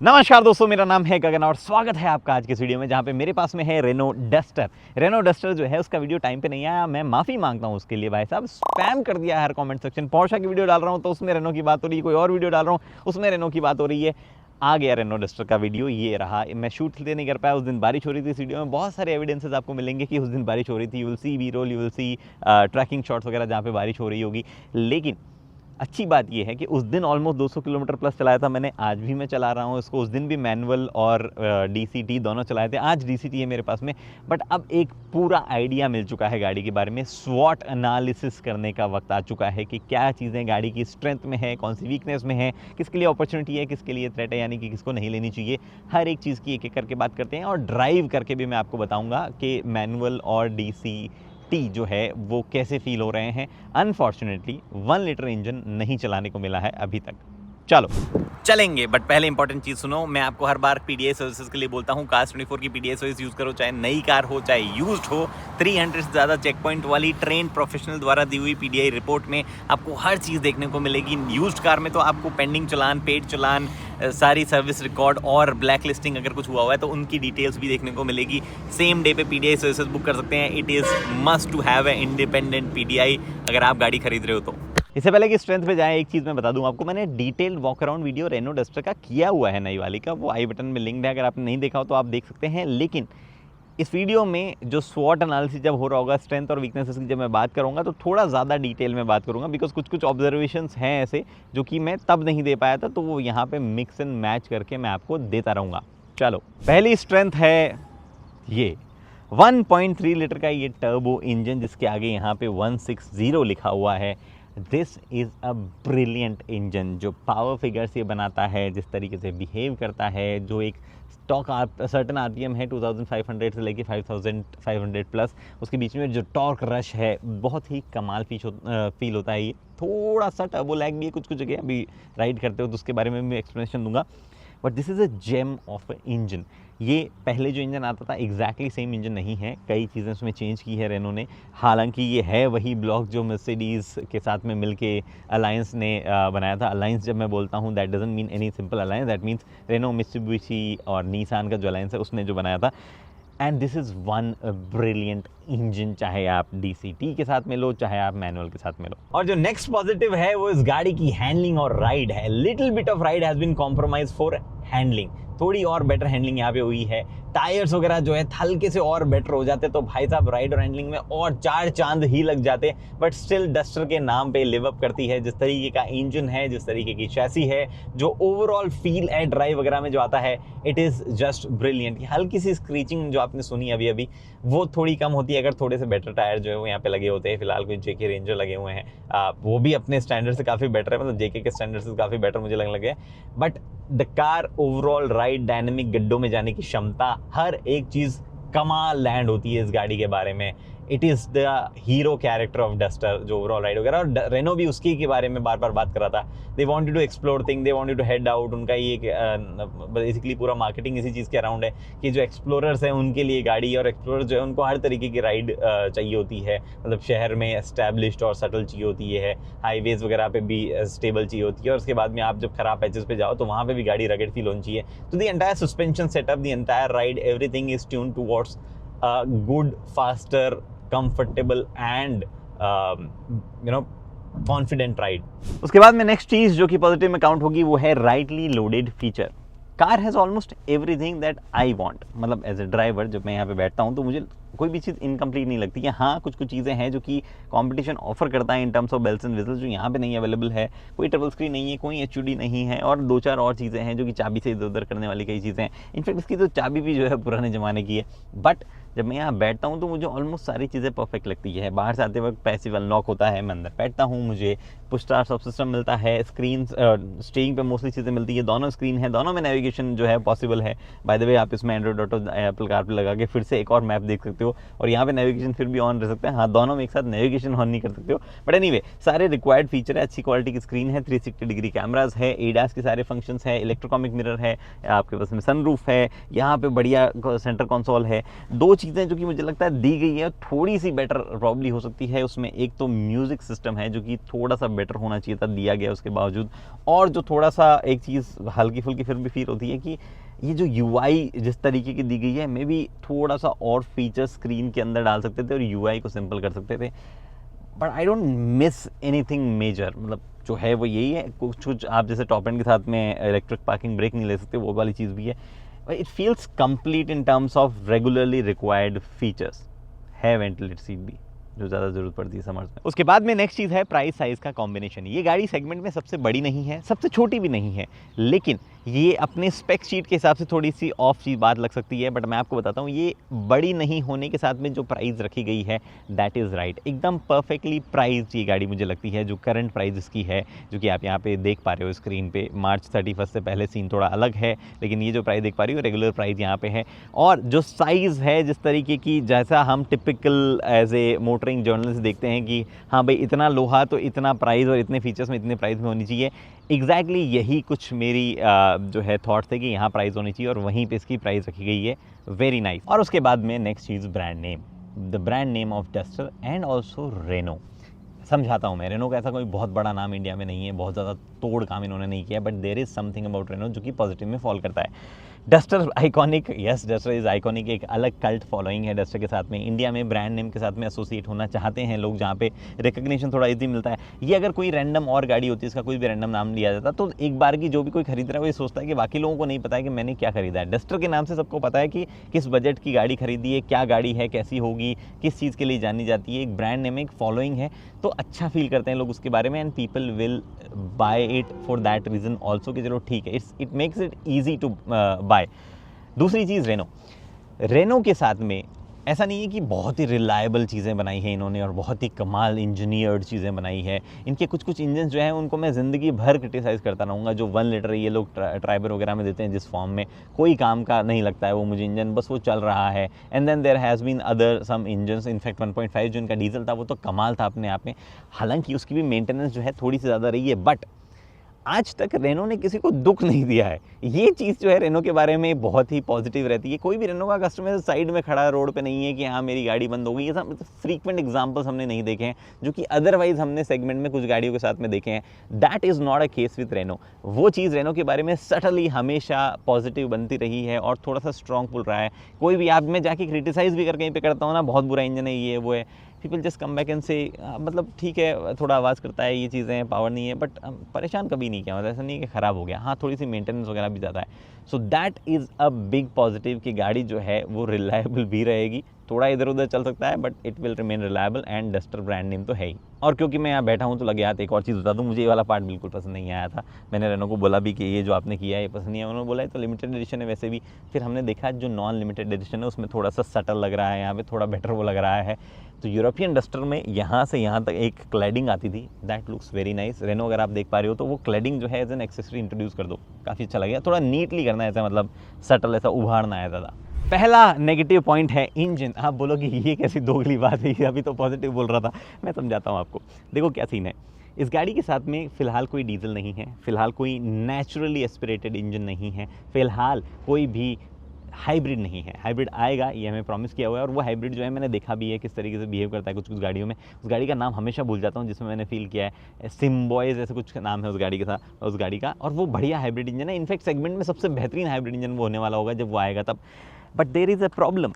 नमस्कार दोस्तों, मेरा नाम है गगन और स्वागत है आपका आज के इस वीडियो में जहाँ पे मेरे पास में है रेनो डस्टर। रेनो डस्टर जो है उसका वीडियो टाइम पे नहीं आया, मैं माफ़ी मांगता हूँ उसके लिए। भाई साहब स्पैम कर दिया हर कमेंट सेक्शन। पोर्शा की वीडियो डाल रहा हूँ तो उसमें रेनो की बात हो रही है, कोई और वीडियो डाल रहा हूँ उसमें रेनो की बात हो रही है। आ गया रेनो डस्टर का वीडियो, ये रहा। मैं शूट इसलिए नहीं कर पाया, उस दिन बारिश हो रही थी। इस वीडियो में बहुत सारे एविडेंसेस आपको मिलेंगे कि उस दिन बारिश हो रही थी। You will see B roll, you will see tracking shots वगैरह जहाँ पे बारिश हो रही होगी। लेकिन अच्छी बात यह है कि उस दिन ऑलमोस्ट 200 किलोमीटर प्लस चलाया था मैंने, आज भी मैं चला रहा हूँ इसको। उस दिन भी मैनुअल और डीसीटी दोनों चलाए थे, आज डीसीटी है मेरे पास में। बट अब एक पूरा आइडिया मिल चुका है गाड़ी के बारे में। स्वॉट एनालिसिस करने का वक्त आ चुका है कि क्या चीज़ें गाड़ी की स्ट्रेंथ में है, कौन सी वीकनेस में है, किसके लिए अपॉर्चुनिटी है, किसके लिए थ्रेट है, यानी कि किसको नहीं लेनी चाहिए। हर एक चीज़ की एक एक करके बात करते हैं और ड्राइव करके भी मैं आपको बताऊँगा कि मैनुअल और डीसीटी जो है वो कैसे फील हो रहे हैं। अनफॉर्चुनेटली 1 लीटर इंजन नहीं चलाने को मिला है अभी तक। चलो चलेंगे, बट पहले इंपॉर्टेंट चीज़ सुनो। मैं आपको हर बार पीडीआई सर्विसेज के लिए बोलता हूँ, Cars24 की पीडीआई सर्विस यूज़ करो, चाहे नई कार हो चाहे यूज्ड हो। 300 से ज़्यादा चेक पॉइंट वाली ट्रेन प्रोफेशनल द्वारा दी हुई पीडीआई रिपोर्ट में आपको हर चीज़ देखने को मिलेगी। यूज्ड कार में तो आपको पेंडिंग चलान, पेड चलान, सारी सर्विस रिकॉर्ड और ब्लैक लिस्टिंग अगर कुछ हुआ है तो उनकी डिटेल्स भी देखने को मिलेगी। सेम डे पे पीडीआई सर्विसेज बुक कर सकते हैं। It is must to have a independent PDI अगर आप गाड़ी खरीद रहे हो तो। इससे पहले कि स्ट्रेंथ पे जाए, एक चीज़ मैं बता दूं आपको, मैंने detail walk around video Renault Duster का किया हुआ है, नई वाली का। वो आई बटन में लिंक है, अगर आपने नहीं देखा हो तो आप देख सकते हैं। लेकिन इस वीडियो में जो स्वॉट एनालिसिस जब हो रहा होगा, स्ट्रेंथ और वीकनेसेस की जब मैं बात करूंगा तो थोड़ा ज़्यादा डिटेल में बात करूंगा, बिकॉज कुछ ऑब्जर्वेशंस हैं ऐसे जो कि मैं तब नहीं दे पाया था, तो वो यहाँ पे मिक्स एंड मैच करके मैं आपको देता रहूँगा। चलो, पहली स्ट्रेंथ है ये 1.3 लीटर का ये टर्बो इंजन, जिसके आगे यहाँ पे 160 लिखा हुआ है। This is a brilliant engine. जो पावर फिगर्स ये बनाता है, जिस तरीके से बिहेव करता है, जो एक स्टॉक सर्टन आरपीएम है 2500 से लेके 5500 प्लस, उसके बीच में जो टॉर्क रश है बहुत ही कमाल फील होता है। ये थोड़ा सा टर्बो लैग भी है कुछ जगह, अभी राइड करते हो तो उसके बारे में भी एक्सप्लेनेशन दूंगा। But this is a gem of engine. ये पहले जो इंजन आता था एग्जैक्टली सेम इंजन नहीं है, कई चीज़ें उसमें चेंज की है रेनो ने। हालांकि ये है वही ब्लॉक जो मर्सिडीज़ के साथ में मिलके अलायंस ने बनाया था। अलायंस जब मैं बोलता हूँ, that doesn't mean any simple alliance, that means Renault, Mitsubishi और निसान का जो अलायंस है उसने जो बनाया था। And this is one brilliant engine, चाहे आप डीसीटी के साथ में लो, चाहे आप मैनुअल के साथ में लो। और जो नेक्स्ट पॉजिटिव है वो इस गाड़ी की हैंडलिंग और राइड है। Little bit of ride has been compromise for handling. थोड़ी और बेटर हैंडलिंग यहाँ पे हुई है। टायर्स वगैरह जो है हल्के से और बेटर हो जाते तो भाई साहब राइड और हैंडलिंग में और 4 चांद ही लग जाते। बट स्टिल डस्टर के नाम पे लिव अप करती है। जिस तरीके का इंजन है, जिस तरीके की चैसी है, जो ओवरऑल फील है ड्राइव वगैरह में जो आता है, इट इज़ जस्ट ब्रिलियंट। हल्की सी स्क्रीचिंग जो आपने सुनी अभी अभी, वो थोड़ी कम होती है अगर थोड़े से बेटर टायर जो है वो यहाँ पे लगे होते हैं। फिलहाल कोई जेके रेंजर लगे हुए हैं, वो भी अपने स्टैंडर्ड से काफ़ी बेटर है, मतलब जेके के स्टैंडर्ड से काफ़ी बेटर मुझे लगने लगे। But the car overall ride, dynamic, गड्ढों में जाने की क्षमता, हर एक चीज़ कमाल लैंड होती है इस गाड़ी के बारे में। It is the hero character of duster, जो ओवरऑल राइड वगैरह। और रेनो भी उसकी के बारे में बार बार बात कर रहा था। They wanted to explore thing, they wanted to head out. उनका ये बेसिकली पूरा मार्केटिंग इसी चीज़ के अराउंड है कि जो एक्सप्लोरर्स हैं उनके लिए गाड़ी, और एक्सप्लोरर जो है उनको हर तरीके की राइड चाहिए होती है। मतलब शहर में एस्टैब्लिश्ड और सटल चाहिए होती है, हाईवेज़ वगैरह पे भी स्टेबल चाहिए होती है, और उसके बाद में आप जब खराब पैचेस पे जाओ तो वहाँ पे भी गाड़ी रगड़ फील होनी चाहिए। तो the entire suspension setup, the entire ride, everything is tune towards good, faster, comfortable and confident ride. उसके बाद में नेक्स्ट चीज़ जो कि पॉजिटिव में काउंट होगी वो है rightly loaded feature. Car has almost everything that I want. मतलब एज ए ड्राइवर जब मैं यहाँ पे बैठता हूँ तो मुझे कोई भी चीज़ इनकम्प्लीट नहीं लगती है। हाँ, कुछ चीज़ें हैं जो कि कंपटीशन ऑफर करता है in terms of bells and whistles, जो यहाँ पे नहीं अवेलेबल है। कोई ट्रिपल स्क्रीन नहीं है, कोई एचयूडी नहीं है, और 2-4 और चीज़ें हैं जो कि चाबी से इधर उधर करने वाली कई चीज़ें हैं। इनफैक्ट इसकी तो चाबी भी जो है पुराने ज़माने की है। बट जब मैं यहाँ बैठता हूँ तो मुझे ऑलमोस्ट सारी चीज़ें परफेक्ट लगती है। बाहर से आते वक्त पैसिव अनलॉक होता है, मैं अंदर बैठता हूँ, मुझे पुश स्टार्ट सब सिस्टम मिलता है, स्क्रीन स्टीयरिंग पे मोस्टली चीज़ें मिलती है, दोनों स्क्रीन है, दोनों में नेविगेशन जो है पॉसिबल है। बाय द वे, आप इसमें एंड्रॉइड ऑटो, एप्पल कारप्ले लगा के फिर से एक और मैप देख सकते हो, और यहाँ पे नेविगेशन फिर भी ऑन रह सकता है। हाँ, दोनों में एक साथ नेविगेशन ऑन नहीं कर सकते हो, बट एनीवे सारे रिक्वायर्ड फीचर है। अच्छी क्वालिटी की स्क्रीन है, 360 डिग्री कैमराज है, एडास के सारे फंक्शंस है, इलेक्ट्रोकॉमिक मिरर है, आपके पास में सनरूफ है, यहाँ पे बढ़िया सेंटर कंसोल है। 2 चीज़ें जो कि मुझे लगता है दी गई है थोड़ी सी बेटर प्रॉब्ली हो सकती है उसमें। एक तो म्यूज़िक सिस्टम है जो कि थोड़ा सा बेटर होना चाहिए था, दिया गया उसके बावजूद। और जो थोड़ा सा एक चीज़ हल्की फुल्की फिर भी फील होती है कि ये जो यूआई जिस तरीके की दी गई है, मे बी थोड़ा सा और फीचर स्क्रीन के अंदर डाल सकते थे और यूआई को सिंपल कर सकते थे। But I don't miss anything major, मतलब जो है वो यही है। कुछ आप जैसे टॉप एंड के साथ में इलेक्ट्रिक पार्किंग ब्रेक नहीं ले सकते, वो वाली चीज़ भी है। It feels complete in terms of regularly required features. है वेंटिलेटेड सीट भी जो ज़्यादा ज़रूरत पड़ती है समर्स में। उसके बाद में नेक्स्ट चीज़ है प्राइस साइज़ का कॉम्बिनेशन। ये गाड़ी सेगमेंट में सबसे बड़ी नहीं है, सबसे छोटी भी नहीं है, लेकिन ये अपने स्पेक शीट के हिसाब से थोड़ी सी ऑफ चीज़ बात लग सकती है। बट मैं आपको बताता हूँ, ये बड़ी नहीं होने के साथ में जो प्राइस रखी गई है दैट इज़ राइट। एकदम परफेक्टली प्राइस ये गाड़ी मुझे लगती है। जो करंट प्राइस इसकी है, जो कि आप यहाँ पे देख पा रहे हो स्क्रीन पे, मार्च 31 से पहले सीन थोड़ा अलग है, लेकिन ये जो प्राइस देख पा रही हो रेगुलर प्राइस यहाँ पे है। और जो साइज़ है, जिस तरीके की, जैसा हम typical as a motoring journalist देखते हैं कि हाँ भाई इतना लोहा तो इतना प्राइस और इतने फीचर्स में इतने प्राइस में होनी चाहिए, एग्जैक्टली यही कुछ मेरी जो है थॉट थे कि यहाँ प्राइस होनी चाहिए और वहीं पे इसकी प्राइस रखी गई है। Very nice. और उसके बाद में नेक्स्ट चीज़ brand name, the brand name of Duster and also Renault. समझाता हूँ मैं, रेनो का ऐसा कोई बहुत बड़ा नाम इंडिया में नहीं है, बहुत ज़्यादा तोड़ काम इन्होंने नहीं किया, but there is something about Renault जो कि पॉजिटिव में फॉल करता है। Duster iconic, yes Duster is iconic, एक अलग कल्ट फॉलोइंग है डस्टर के साथ में। इंडिया में ब्रांड नेम के साथ में एसोसिएट होना चाहते हैं लोग, जहाँ पे रिकग्निशन थोड़ा इजी मिलता है। ये अगर कोई रैंडम और गाड़ी होती है, इसका कोई भी रैंडम नाम लिया जाता तो एक बार की जो भी कोई खरीद रहा है वो ये सोचता है कि बाकी लोगों को नहीं पता है कि मैंने क्या खरीदा है। डस्टर के नाम से सबको पता है कि किस बजट की गाड़ी खरीदी है, क्या गाड़ी है, कैसी होगी, किस चीज़ के लिए जानी जाती है। एक ब्रांड नेम, एक फॉलोइंग है, तो अच्छा फील करते हैं लोग उसके बारे में, and people will buy it for that reason also कि चलो ठीक है, it makes it easy to buy. दूसरी चीज़ रेनो के साथ में ऐसा नहीं है कि बहुत ही रिलायबल चीज़ें बनाई हैं इन्होंने और बहुत ही कमाल इंजीनियर्ड चीज़ें बनाई है। इनके कुछ इंजन जो हैं उनको मैं ज़िंदगी भर क्रिटिसाइज़ करता रहूँगा। जो 1 लीटर ये लोग ट्राइबर वगैरह में देते हैं, जिस फॉर्म में कोई काम का नहीं लगता है वो मुझे इंजन, बस वो चल रहा है। And then there has been other some engines, in fact 1.5 जो इनका डीजल था वो तो कमाल था अपने आप में, हालांकि उसकी भी मेंटेनेंस जो है थोड़ी सी ज़्यादा रही है, बट आज तक रेनो ने किसी को दुख नहीं दिया है। ये चीज़ जो है रेनो के बारे में बहुत ही पॉजिटिव रहती है। कोई भी रेनो का कस्टमर साइड में खड़ा रोड पे नहीं है कि हाँ मेरी गाड़ी बंद हो गई। ये सब फ्रीक्वेंट एग्जांपल्स हमने नहीं देखे हैं, जो कि अदरवाइज हमने सेगमेंट में कुछ गाड़ियों के साथ में देखे हैं। That is not a case with Renault. वो चीज़ रेनो के बारे में सटली हमेशा पॉजिटिव बनती रही है और थोड़ा सा स्ट्रॉन्ग पुल रहा है। कोई भी आप, मैं जाके क्रिटिसाइज़ भी कर कहीं पे करता हूँ ना, बहुत बुरा इंजन है, ये वो है, people just come back and से मतलब ठीक है थोड़ा आवाज़ करता है, ये चीज़ें पावर नहीं है, बट परेशान कभी नहीं किया। मतलब ऐसा नहीं है कि ख़राब हो गया, हाँ थोड़ी सी मेंटेनेंस वगैरह भी ज़्यादा है। So that is a big positive कि गाड़ी जो है वो रिलायबल भी रहेगी। थोड़ा इधर उधर चल सकता है but it will remain reliable, and duster brand name तो है ही। और क्योंकि मैं यहाँ बैठा हूँ तो लगे यार एक और चीज़ बता दूँ, मुझे ये वाला पार्ट बिल्कुल पसंद नहीं आया था। मैंने रेनो को बोला भी कि ये जो आपने किया है ये पसंद नहीं है, उन्होंने बोला है तो लिमिटेड एडिशन है वैसे भी। फिर हमने देखा जो नॉन लिमिटेड एडिशन है उसमें थोड़ा सा सटल लग रहा है, यहाँ पे थोड़ा बेटर वो लग रहा है। तो यूरोपियन डस्टर में यहाँ से यहाँ तक एक क्लैडिंग आती थी, that looks very nice. Renault अगर आप देख पा रहे हो तो वो क्लैडिंग जो है एज एन एक्सेसरी इंट्रोड्यूस कर दो, काफ़ी अच्छा लगेगा। थोड़ा नीटली करना है ऐसा, मतलब सटल ऐसा उभारना है ज़्यादा। पहला नेगेटिव पॉइंट है इंजन। आप बोलोगे ये कैसी दोगली बात है, अभी तो पॉजिटिव बोल रहा था। मैं समझाता हूँ आपको। देखो क्या सीन है, इस गाड़ी के साथ में फ़िलहाल कोई डीजल नहीं है, फ़िलहाल कोई नेचुरली एस्पिरेटेड इंजन नहीं है, फ़िलहाल कोई भी हाइब्रिड नहीं है। हाइब्रिड आएगा ये हमें प्रॉमिस किया हुआ है, और वो हाइब्रिड जो है मैंने देखा भी है किस तरीके से बिहेव करता है कुछ गाड़ियों में। उस गाड़ी का नाम हमेशा भूल जाता हूँ जिसमें मैंने फील किया है, सिम्बॉयज़ ऐसे कुछ नाम है उस गाड़ी के साथ, उस गाड़ी का। और वो बढ़िया हाइब्रिड इंजन है, इनफैक्ट सेगमेंट में सबसे बेहतरीन हाइब्रिड इंजन वो होने वाला होगा जब वो आएगा तब। But there is a problem.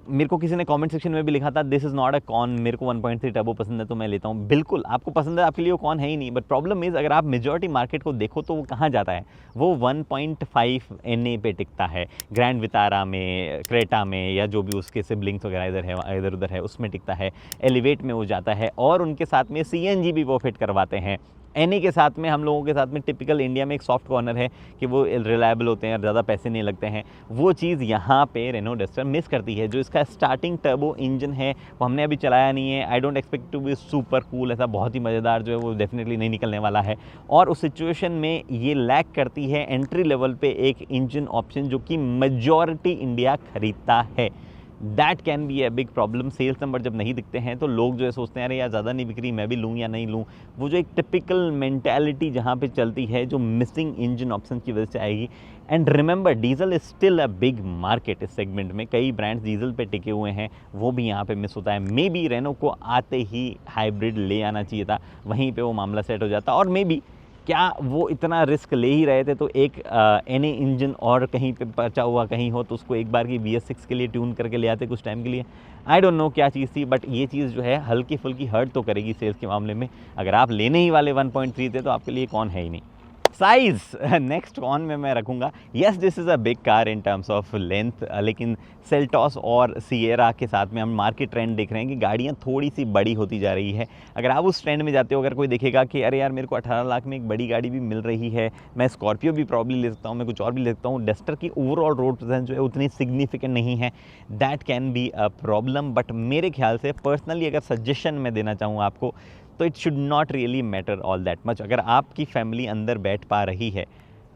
मेरे को किसी ने कमेंट सेक्शन में भी लिखा था this is not a con, मेरे को 1.3 टर्बो पसंद है तो मैं लेता हूँ। बिल्कुल आपको पसंद है, आपके लिए वो कॉन है ही नहीं। बट प्रॉब्लम इज़ अगर आप मेजॉरिटी मार्केट को देखो तो वो कहाँ जाता है, वो 1.5 NA पे टिकता है। ग्रैंड वितारा में, क्रेटा में, या जो भी उसके सिबलिंग्स वगैरह इधर उधर है उसमें टिकता है। एलिवेट में वो जाता है, और उनके साथ में CNG भी वो फिट करवाते हैं। NA के साथ में हम लोगों के साथ में टिपिकल इंडिया में एक सॉफ्ट कॉर्नर है कि वो रिलायबल होते हैं और ज़्यादा पैसे नहीं लगते हैं। वो चीज़ यहाँ पे रेनो डस्टर मिस करती है। जो इसका स्टार्टिंग टर्बो इंजन है वो हमने अभी चलाया नहीं है। I don't expect to be super cool, ऐसा बहुत ही मज़ेदार जो है वो डेफिनेटली नहीं निकलने वाला है। और उस सिचुएशन में ये लैक करती है एंट्री लेवल पे एक इंजन ऑप्शन जो कि मेजॉरिटी इंडिया खरीदता है। That can be a big problem. Sales number जब नहीं दिखते हैं तो लोग जो है सोचते हैं अरे यार ज़्यादा नहीं बिक रही, मैं भी लूँ या नहीं लूँ। वो जो एक टिपिकल मेंटालिटी जहाँ पे चलती है, जो मिसिंग इंजन ऑप्शन की वजह से आएगी। And remember, diesel is still a big market. इस सेगमेंट में कई ब्रांड्स डीजल पे टिके हुए हैं, वो भी यहाँ पे मिस होता है। मे बी रेनो को आते ही हाइब्रिड ले आना चाहिए था, वहीं पे वो मामला सेट हो जाता। और मे बी क्या वो इतना रिस्क ले ही रहे थे तो एक एनए इंजन और कहीं पे बचा हुआ कहीं हो तो उसको एक बार की BS6 के लिए ट्यून करके ले आते कुछ टाइम के लिए। आई डोंट नो क्या चीज़ थी, बट ये चीज़ जो है हल्की फुल्की हर्ट तो करेगी सेल्स के मामले में। अगर आप लेने ही वाले 1.3 थे तो आपके लिए कौन है ही नहीं। साइज नेक्स्ट कौन में मैं रखूँगा। Yes, this is a big car in terms of length, लेकिन सेल्टॉस और सिएरा के साथ में हम मार्केट ट्रेंड देख रहे हैं कि गाड़ियाँ थोड़ी सी बड़ी होती जा रही है। अगर आप उस ट्रेंड में जाते हो, अगर कोई देखेगा कि अरे यार मेरे को 18 लाख में एक बड़ी गाड़ी भी मिल रही है, मैं स्कॉर्पियो भी प्रॉब्ली ले सकता हूँ, मैं कुछ और भी ले सकता हूँ, डस्टर की ओवरऑल रोड प्रेजेंस जो है उतनी सिग्निफिकेंट नहीं है, that can be a problem. But मेरे ख्याल से पर्सनली अगर सजेशन मैं देना चाहूँ आपको, तो it should not really matter all that much. अगर आपकी फैमिली अंदर बैठ पा रही है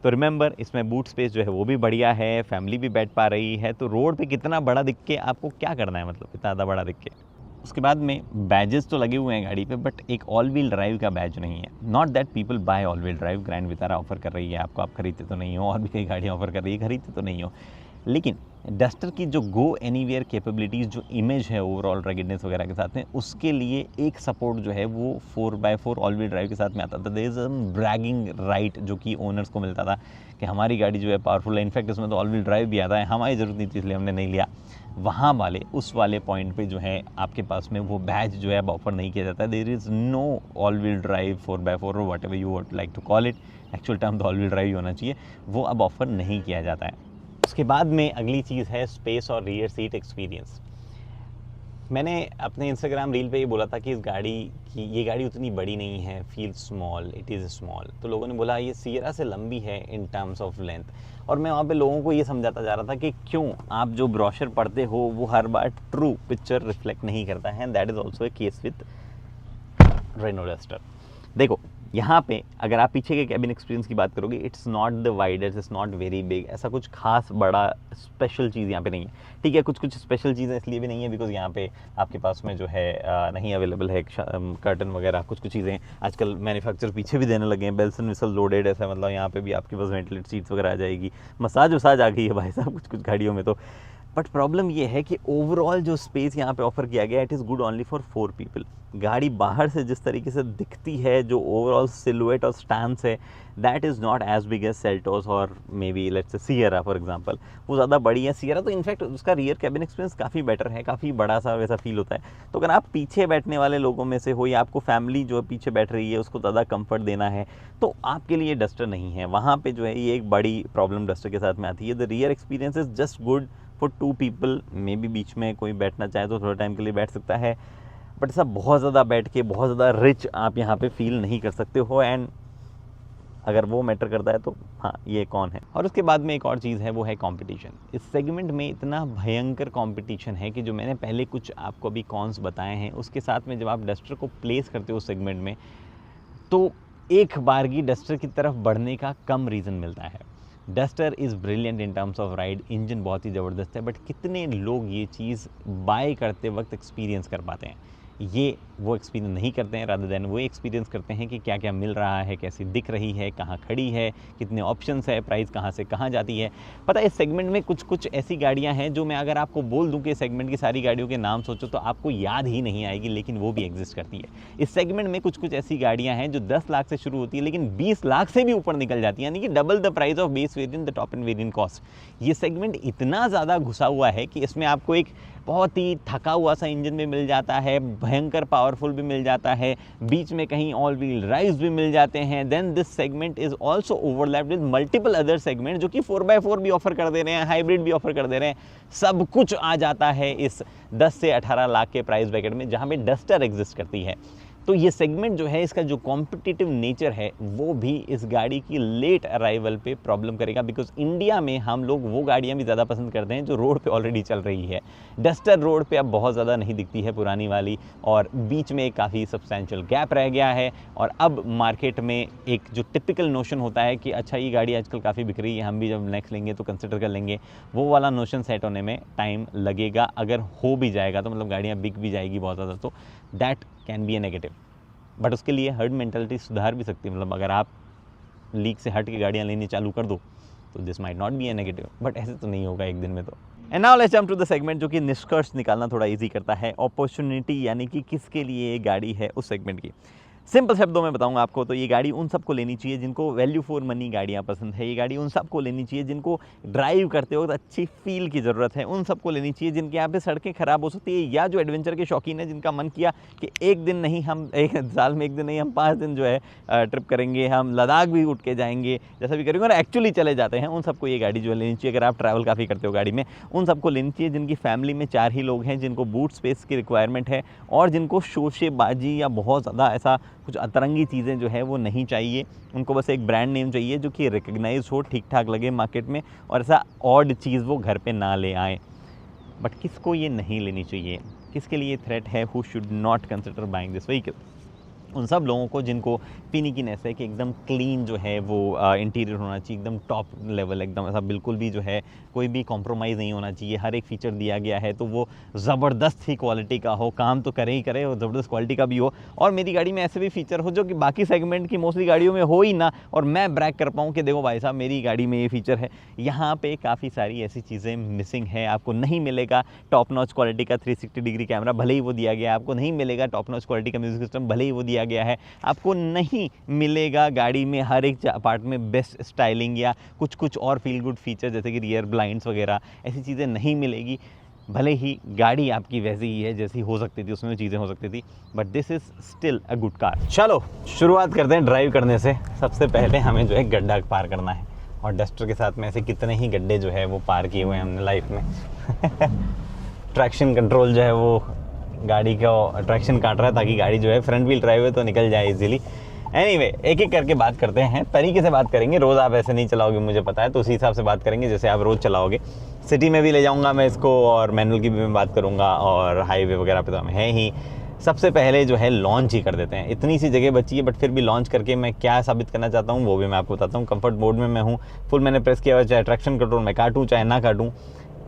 तो रिमेंबर, इसमें बूट स्पेस जो है वो भी बढ़िया है, फैमिली भी बैठ पा रही है, तो रोड पे कितना बड़ा दिख के आपको क्या करना है, मतलब इतना ज़्यादा बड़ा दिख के। उसके बाद में बैजेस तो लगे हुए हैं गाड़ी पे, बट एक ऑल व्हील ड्राइव का बैज नहीं है। Not that people buy all wheel drive, grand Vitara offer कर रही है आपको, आप खरीदते तो नहीं हो, और भी कई गाड़ियाँ ऑफर कर रही है, खरीदते तो नहीं हो। लेकिन डस्टर की जो गो एनीवेयर कैपेबिलिटीज़, जो इमेज है ओवरऑल रगिडनेस वगैरह के साथ में, उसके लिए एक सपोर्ट जो है वो 4x4 ऑल व्हील ड्राइव के साथ में आता था। There is a bragging right जो कि ओनर्स को मिलता था कि हमारी गाड़ी जो है पावरफुल है। इनफैक्ट इसमें तो ऑल व्हील ड्राइव भी आता है, हमारी ज़रूरत नहीं थी इसलिए हमने नहीं लिया। वहाँ वाले उस वाले पॉइंट पे जो है आपके पास में वो बैज जो है अब ऑफर नहीं किया जाता है। There is no all wheel drive 4x4 और whatever you would like to call it, actual term तो ऑल व्हील ड्राइव ही होना चाहिए, वो अब ऑफर नहीं किया जाता है। उसके बाद में अगली चीज़ है स्पेस और रियर सीट एक्सपीरियंस। मैंने अपने इंस्टाग्राम रील पे ये बोला था कि ये गाड़ी उतनी बड़ी नहीं है, feel small, it is small. तो लोगों ने बोला ये सिएरा से लंबी है इन टर्म्स ऑफ लेंथ, और मैं वहाँ पे लोगों को ये समझाता जा रहा था कि क्यों आप जो ब्रोशर पढ़ते हो वो हर बार ट्रू पिक्चर रिफ्लेक्ट नहीं करता है, and that is also a case with Renault Duster. देखो यहाँ पे अगर आप पीछे के कैबिन एक्सपीरियंस की बात करोगे, it's not the widest, it's not very big, ऐसा कुछ खास बड़ा स्पेशल चीज़ यहाँ पे नहीं है। ठीक है, कुछ स्पेशल चीज़ें इसलिए भी नहीं है बिकॉज यहाँ पे आपके पास में जो है नहीं अवेलेबल है कर्टन वगैरह, कुछ चीज़ें आजकल मैन्युफैक्चर पीछे भी देने लगे हैं, बेल्स एंड विसल लोडेड, ऐसा मतलब यहाँ पे भी आपके पास वेंटिलेट सीट्स वगैरह आ जाएगी, मसाज वसाज आ गई है भाई साहब कुछ गाड़ियों में तो। बट प्रॉब्लम ये है कि ओवरऑल जो स्पेस यहाँ पे ऑफर किया गया, it is good only for 4 people. गाड़ी बाहर से जिस तरीके से दिखती है, जो ओवरऑल सिलुएट और स्टैंस है, that is not as big as Seltos और may be let's say Sierra for example, वो ज़्यादा बड़ी है। सिएरा तो इनफैक्ट उसका रियर कैबिन एक्सपीरियंस काफ़ी बेटर है, काफ़ी बड़ा सा वैसा फील होता है। तो अगर आप पीछे बैठने वाले लोगों में से हो या आपको फैमिली जो पीछे बैठ रही है उसको ज़्यादा कंफर्ट देना है, तो आपके लिए डस्टर नहीं है। वहाँ पर जो है ये एक बड़ी प्रॉब्लम डस्टर के साथ में आती है। The rear experience is just good for 2 people, may be बीच में कोई बैठना चाहे तो थोड़ा टाइम के लिए बैठ सकता है, बट ऐसा बहुत ज़्यादा बैठ के बहुत ज़्यादा रिच आप यहाँ पे फील नहीं कर सकते हो। एंड अगर वो मैटर करता है तो हाँ, ये कौन है। और उसके बाद में एक और चीज़ है, वो है कंपटीशन। इस सेगमेंट में इतना भयंकर कंपटीशन है कि जो मैंने पहले कुछ आपको अभी कॉन्स बताए हैं, उसके साथ में जब आप डस्टर को प्लेस करते हो उस सेगमेंट में, तो एक बारगी डस्टर की तरफ बढ़ने का कम रीज़न मिलता है। Duster is brilliant in terms of ride, engine बहुत ही ज़बरदस्त है, बट कितने लोग ये चीज़ बाय करते वक्त एक्सपीरियंस कर पाते हैं? ये वो एक्सपीरियंस नहीं करते हैं, रादर दैन वो एक्सपीरियंस करते हैं कि क्या क्या मिल रहा है, कैसी दिख रही है, कहाँ खड़ी है, कितने ऑप्शंस है, प्राइस कहाँ से कहाँ जाती है। पता है इस सेगमेंट में कुछ ऐसी गाड़ियाँ हैं जो मैं अगर आपको बोल दूं कि इस सेगमेंट की सारी गाड़ियों के नाम सोचो तो आपको याद ही नहीं आएगी, लेकिन वो भी एग्जिस्ट करती है। इस सेगमेंट में कुछ ऐसी गाड़ियाँ हैं जो 10 लाख से शुरू होती है लेकिन 20 लाख से भी ऊपर निकल जाती है, यानी कि double the price of base variant the top end variant cost. ये सेगमेंट इतना ज़्यादा घुसा हुआ है कि इसमें आपको एक बहुत ही थका हुआ सा इंजन भी मिल जाता है, भयंकर पावरफुल भी मिल जाता है, बीच में कहीं ऑल व्हील ड्राइव्स भी मिल जाते हैं। Then this segment is also overlapped with multiple other segment जो कि 4x4 भी ऑफर कर दे रहे हैं, हाइब्रिड भी ऑफर कर दे रहे हैं। सब कुछ आ जाता है इस 10 से 18 लाख के प्राइस ब्रैकेट में, जहाँ पे डस्टर एग्जिस्ट करती है। तो ये सेगमेंट जो है, इसका जो कॉम्पिटिटिव नेचर है वो भी इस गाड़ी की लेट अराइवल पे प्रॉब्लम करेगा, बिकॉज इंडिया में हम लोग वो गाड़ियाँ भी ज़्यादा पसंद करते हैं जो रोड पे ऑलरेडी चल रही है। डस्टर रोड पे अब बहुत ज़्यादा नहीं दिखती है पुरानी वाली, और बीच में एक काफ़ी सब्सटैंशियल गैप रह गया है। और अब मार्केट में एक जो टिपिकल नोशन होता है कि अच्छा ये गाड़ी आजकल काफ़ी बिक रही है, हम भी जब नेक्स्ट लेंगे तो कंसिडर कर लेंगे, वो वाला नोशन सेट होने में टाइम लगेगा। अगर हो भी जाएगा तो मतलब गाड़ियाँ बिक भी जाएगी बहुत ज़्यादा, तो that can be a negative. But उसके लिए हर्ड मेंटालिटी सुधार भी सकती है। मतलब अगर आप लीक से हट के गाड़ियाँ लेनी चालू कर दो तो this might not be a negative, but ऐसे तो नहीं होगा एक दिन में। तो and now let's jump to the segment जो कि निष्कर्ष निकालना थोड़ा इजी करता है, अपॉर्चुनिटी, यानी कि किसके लिए ये गाड़ी है उस सेगमेंट की। सिंपल शब्दों में बताऊंगा आपको तो ये गाड़ी उन सबको लेनी चाहिए जिनको वैल्यू फॉर मनी गाड़ियाँ पसंद है। ये गाड़ी उन सबको लेनी चाहिए जिनको ड्राइव करते वक्त अच्छी फील की ज़रूरत है। उन सबको लेनी चाहिए जिनके यहाँ पे सड़कें ख़राब हो सकती है, या जो एडवेंचर के शौकीन है, जिनका मन किया कि एक दिन नहीं, हम एक साल में एक दिन नहीं, हम 5 दिन जो है ट्रिप करेंगे, हम लद्दाख भी उठ के जाएंगे, जैसा भी करेंगे और एक्चुअली चले जाते हैं। उन सबको ये गाड़ी जो है लेनी चाहिए। अगर आप ट्रैवल काफ़ी करते हो गाड़ी में, उन सबको लेनी चाहिए जिनकी फैमिली में 4 ही लोग हैं, जिनको बूट स्पेस की रिक्वायरमेंट है और जिनको शोशेबाजी या बहुत ज़्यादा ऐसा कुछ अतरंगी चीज़ें जो है वो नहीं चाहिए। उनको बस एक ब्रांड नेम चाहिए जो कि रिकग्नाइज हो, ठीक ठाक लगे मार्केट में, और ऐसा ऑड चीज़ वो घर पे ना ले आए। बट किसको ये नहीं लेनी चाहिए, किसके लिए थ्रेट है, who should not consider buying this vehicle? उन सब लोगों को जिनको फिनिकीनेस है कि एकदम क्लीन जो है वो इंटीरियर होना चाहिए, एकदम टॉप लेवल, एकदम ऐसा बिल्कुल भी जो है कोई भी कॉम्प्रोमाइज़ नहीं होना चाहिए। हर एक फीचर दिया गया है तो वो ज़बरदस्त ही क्वालिटी का हो, काम तो करे ही करे और ज़बरदस्त क्वालिटी का भी हो। और मेरी गाड़ी में ऐसे भी फीचर हो जो कि बाकी सेगमेंट की मोस्टली गाड़ियों में हो ही ना, और मैं ब्रैग कर पाऊँ कि देखो भाई साहब मेरी गाड़ी में ये फीचर है। यहाँ पे काफ़ी सारी ऐसी चीज़ें मिसिंग है। आपको नहीं मिलेगा टॉप नॉच क्वालिटी का 360 डिग्री कैमरा, भले ही वो दिया गया है। आपको नहीं मिलेगा टॉप नॉच क्वालिटी का म्यूजिक सिस्टम, भले ही वो दिया गया है। आपको नहीं मिलेगा गाड़ी में हर एक पार्ट में बेस्ट स्टाइलिंग या कुछ कुछ और फील गुड फीचर जैसे कि रियर ब्लाइंड्स वगैरह, ऐसी चीज़ें नहीं मिलेगी। भले ही गाड़ी आपकी वैसी ही है जैसी हो सकती थी, उसमें चीज़ें हो सकती थी, but this is still a good car. चलो शुरुआत करते हैं ड्राइव करने से। सबसे पहले हमें जो है गड्ढा पार करना है, और डस्टर के साथ में ऐसे कितने ही गड्ढे जो है वो पार किए हुए हैं हमने लाइफ में। ट्रैक्शन कंट्रोल जो है वो गाड़ी का ट्रैक्शन काट रहा है ताकि गाड़ी जो है फ्रंट व्हील ड्राइव है तो निकल जाए इजीली। एनीवे, एक एक करके बात करते हैं, तरीके से बात करेंगे। रोज़ आप ऐसे नहीं चलाओगे मुझे पता है, तो उसी हिसाब से बात करेंगे जैसे आप रोज़ चलाओगे। सिटी में भी ले जाऊंगा मैं इसको, और मैनुअल की भी मैं बात करूंगा, और हाईवे वगैरह पे तो हम है ही। सबसे पहले जो है लॉन्च ही कर देते हैं। इतनी सी जगह बची है बट फिर भी लॉन्च करके मैं क्या साबित करना चाहता हूँ वो भी मैं आपको बताता हूँ। कंफर्ट मोड में मैं हूँ, फुल मैंने प्रेस किया हुआ, चाहे ट्रैक्शन कंट्रोल मैं काटूँ चाहे ना काटूँ।